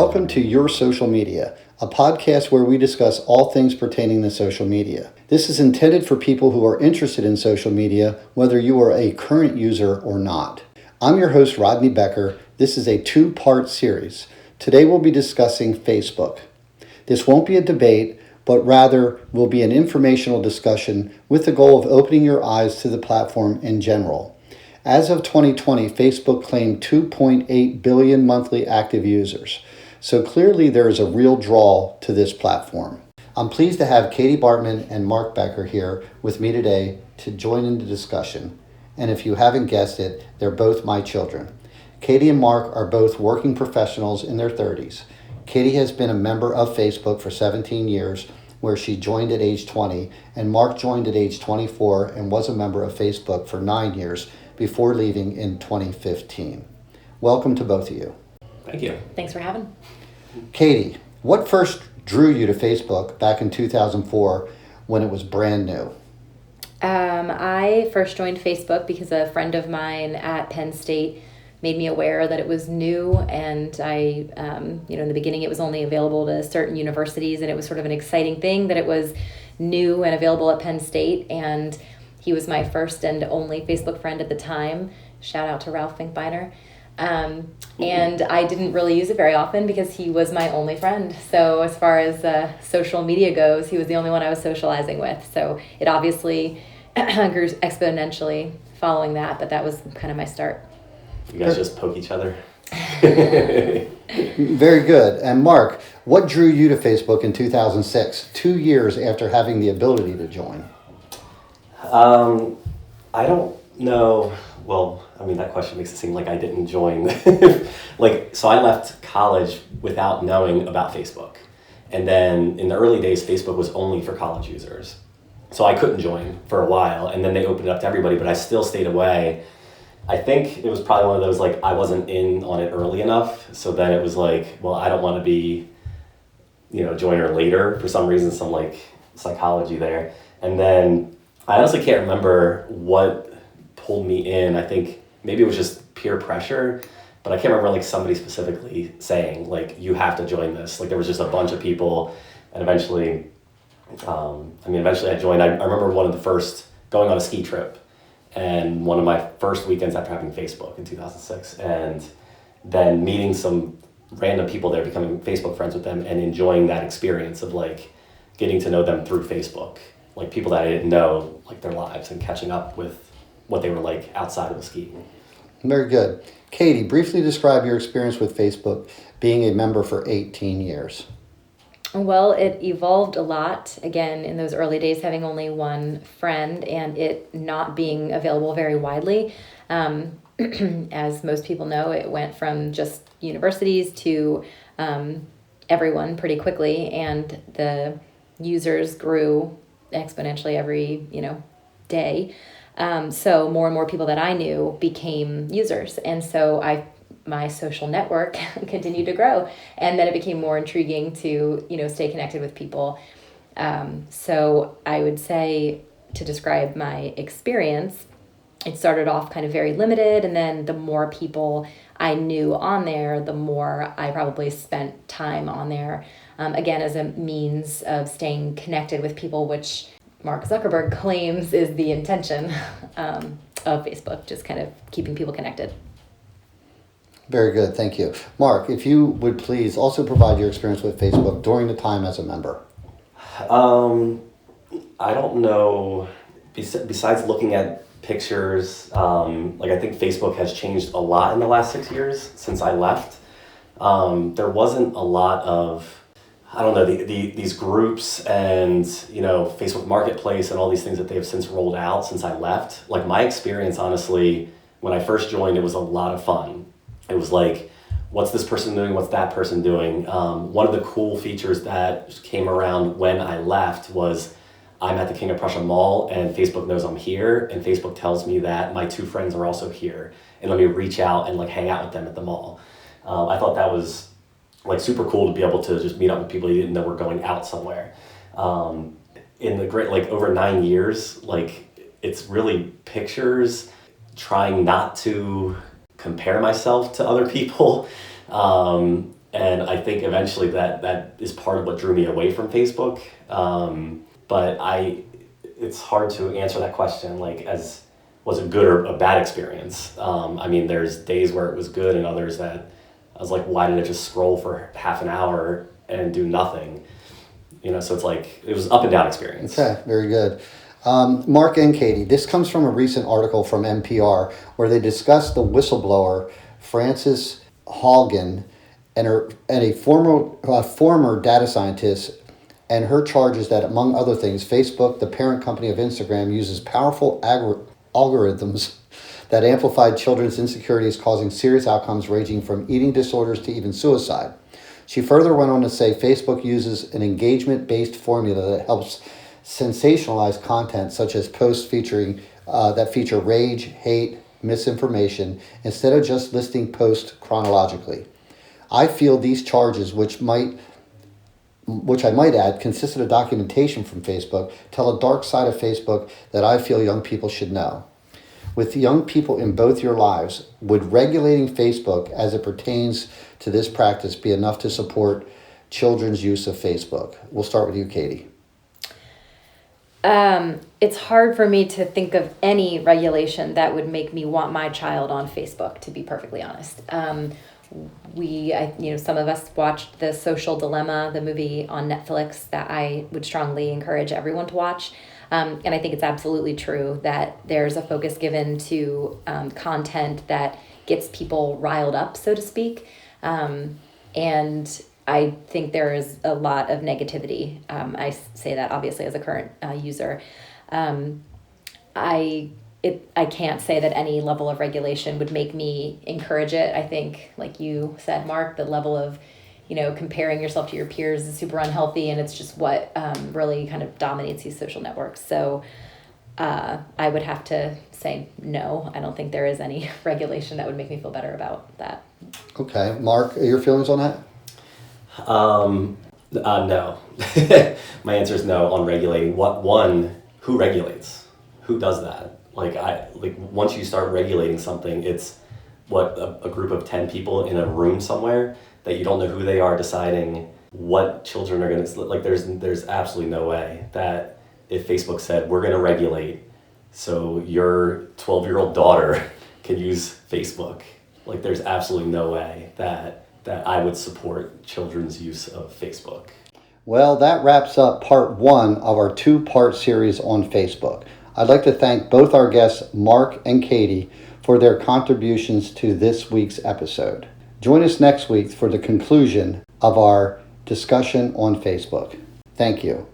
Welcome to Your Social Media, a podcast where we discuss all things pertaining to social media. This is intended for people who are interested in social media, whether you are a current user or not. I'm your host, Rodney Becker. This is a two-part series. Today we'll be discussing Facebook. This won't be a debate, but rather will be an informational discussion with the goal of opening your eyes to the platform in general. As of 2020, Facebook claimed 2.8 billion monthly active users. So clearly there is a real draw to this platform. I'm pleased to have Katie Bartman and Mark Becker here with me today to join in the discussion. And if you haven't guessed it, they're both my children. Katie and Mark are both working professionals in their 30s. Katie has been a member of Facebook for 17 years, where she joined at age 20, and Mark joined at age 24 and was a member of Facebook for 9 years before leaving in 2015. Welcome to both of you. Thank you. Thanks for having me. Katie, what first drew you to Facebook back in 2004 when it was brand new? I first joined Facebook because a friend of mine at Penn State made me aware that it was new, and I, in the beginning it was only available to certain universities, and it was sort of an exciting thing that it was new and available at Penn State, and he was my first and only Facebook friend at the time. Shout out to Ralph Finkbeiner. And I didn't really use it very often because he was my only friend. So as far as social media goes, he was the only one I was socializing with. So it obviously grew exponentially following that, but that was kind of my start. You guys just poke each other. Very good. And Mark, what drew you to Facebook in 2006, 2 years after having the ability to join? I don't know. Well, that question makes it seem like I didn't join. So I left college without knowing about Facebook. And then in the early days, Facebook was only for college users. So I couldn't join for a while. And then they opened it up to everybody, but I still stayed away. I think it was probably one of those, I wasn't in on it early enough. So then it was I don't want to be, joiner later for some reason, some psychology there. And then I honestly can't remember what pulled me in. I think maybe it was just peer pressure, but I can't remember somebody specifically saying you have to join this. There was just a bunch of people, and eventually I joined. I remember one of the first going on a ski trip, and one of my first weekends after having Facebook in 2006, and then meeting some random people there, becoming Facebook friends with them, and enjoying that experience of getting to know them through Facebook, people that I didn't know, their lives, and catching up with what they were like outside of the ski. Very good. Katie, briefly describe your experience with Facebook being a member for 18 years. Well, it evolved a lot, again, in those early days, having only one friend and it not being available very widely. As most people know, it went from just universities to everyone pretty quickly, and the users grew exponentially every, day. So more and more people that I knew became users. And so my social network continued to grow. And then it became more intriguing to, stay connected with people. So I would say, to describe my experience, it started off kind of very limited. And then the more people I knew on there, the more I probably spent time on there. Again, as a means of staying connected with people, which Mark Zuckerberg claims is the intention of Facebook, just kind of keeping people connected. Very good, thank you. Mark, if you would please also provide your experience with Facebook during the time as a member. I don't know, besides looking at pictures, I think Facebook has changed a lot in the last 6 years since I left. There wasn't a lot of these groups and, Facebook Marketplace and all these things that they've since rolled out since I left. My experience, honestly, when I first joined, it was a lot of fun. It was what's this person doing? What's that person doing? One of the cool features that came around when I left was I'm at the King of Prussia Mall and Facebook knows I'm here, and Facebook tells me that my two friends are also here, and let me reach out and hang out with them at the mall. I thought that was super cool to be able to just meet up with people you didn't know were going out somewhere. In the great, over 9 years, it's really pictures, trying not to compare myself to other people, And I think eventually that is part of what drew me away from Facebook. But it's hard to answer that question, like, as was it good or a bad experience. I mean, there's days where it was good and others that I was like, why did I just scroll for half an hour and do nothing? So it's like, it was up and down experience. Okay, very good. Mark and Katie, this comes from a recent article from NPR where they discussed the whistleblower Frances Haugen and a former data scientist and her charges that, among other things, Facebook, the parent company of Instagram, uses powerful algorithms that amplify children's insecurities, causing serious outcomes ranging from eating disorders to even suicide. She further went on to say Facebook uses an engagement-based formula that helps sensationalize content such as posts that feature rage, hate, misinformation, instead of just listing posts chronologically. I feel these charges, which I might add, consisted of documentation from Facebook, tell a dark side of Facebook that I feel young people should know. With young people in both your lives, would regulating Facebook as it pertains to this practice be enough to support children's use of Facebook? We'll start with you, Katie. It's hard for me to think of any regulation that would make me want my child on Facebook, to be perfectly honest. Some of us watched The Social Dilemma, the movie on Netflix that I would strongly encourage everyone to watch. And I think it's absolutely true that there's a focus given to content that gets people riled up, so to speak. And I think there is a lot of negativity. I say that obviously as a current user. I can't say that any level of regulation would make me encourage it. I think, like you said, Mark, the level of comparing yourself to your peers is super unhealthy, and it's just what really kind of dominates these social networks. So I would have to say no. I don't think there is any regulation that would make me feel better about that. Okay. Mark, your feelings on that? No. My answer is no on regulating. Who regulates? Who does that? Once you start regulating something, it's a group of 10 people in a room somewhere that you don't know who they are deciding what children are going to, there's absolutely no way that if Facebook said, we're going to regulate so your 12-year-old daughter can use Facebook, there's absolutely no way that I would support children's use of Facebook. Well, that wraps up part 1 of our 2-part series on Facebook. I'd like to thank both our guests, Mark and Katie, for their contributions to this week's episode. Join us next week for the conclusion of our discussion on Facebook. Thank you.